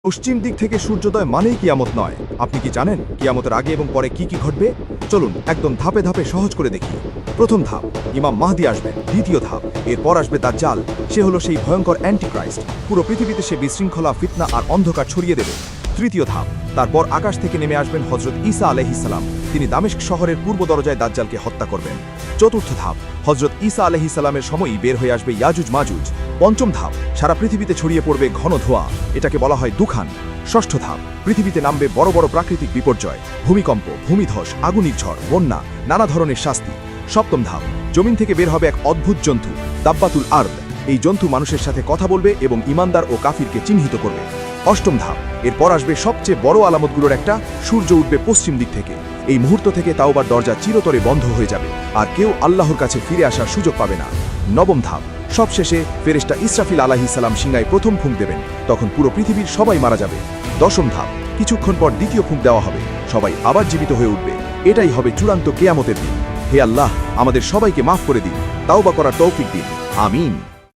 পশ্চিম দিক থেকে সূর্যোদয় মানেই কিয়ামত নয়। আপনি কি জানেন কিয়ামতের আগে এবং পরে কি কি ঘটবে? চলুন একদম ধাপে ধাপে সহজ করে দেখি। প্রথম ধাপ, ইমাম মাহদি আসবেন। দ্বিতীয় ধাপ, এরপর আসবে দাজ্জাল। সে হলো সেই ভয়ঙ্কর অ্যান্টিক্রাইস্ট। পুরো পৃথিবীতে সে বিশৃঙ্খলা, ফিতনা আর অন্ধকার ছড়িয়ে দেবে। তৃতীয় ধাপ, তারপর আকাশ থেকে নেমে আসবেন হযরত ঈসা আলাইহিস সালাম। তিনি দামেস্ক শহরের পূর্ব দরজায় দাজ্জালকে হত্যা করবেন। চতুর্থ ধাপ, হযরত ঈসা আলাইহিস সালামের সময়ই বের হয়ে আসবে ইয়াজুজ মাজুজ। পঞ্চম ধাপ, সারা পৃথিবীতে ছড়িয়ে পড়বে ঘন ধোঁয়া, এটাকে বলা হয় দুখান। ষষ্ঠ ধাপ, পৃথিবীতে নামবে বড় বড় প্রাকৃতিক বিপর্যয়, ভূমিকম্প, ভূমিধস, আগুনের ঝড়, বন্যা, নানা ধরনের শাস্তি। সপ্তম ধাপ, জমিন থেকে বের হবে এক অদ্ভুত জন্তু, দাব্বাতুল আরদ। এই জন্তু মানুষের সাথে কথা বলবে এবং ঈমানদার ও কাফিরকে চিহ্নিত করবে। অষ্টম ধাপ, এরপর আসবে সবচেয়ে বড় আলামতগুলোর একটা, সূর্য উঠবে পশ্চিম দিক থেকে। এই মুহূর্ত থেকে তাওবার দরজা চিরতরে বন্ধ হয়ে যাবে, আর কেউ আল্লাহর কাছে ফিরে আসার সুযোগ পাবে না। নবম ধাপ, সবশেষে ফেরেশতা ইসরাফিল আলাইহিস সালাম সিংহায় প্রথম ফুঁক দেবেন, তখন পুরো পৃথিবীর সবাই মারা যাবে। দশম ধাপ, কিছুক্ষণ পর দ্বিতীয় ফুঁক দেওয়া হবে, সবাই আবার জীবিত হয়ে উঠবে। এটাই হবে চূড়ান্ত কিয়ামতের দিন। হে আল্লাহ, আমাদের সবাইকে মাফ করে দিন, তাওবা করার তৌফিক দিন। আমিন।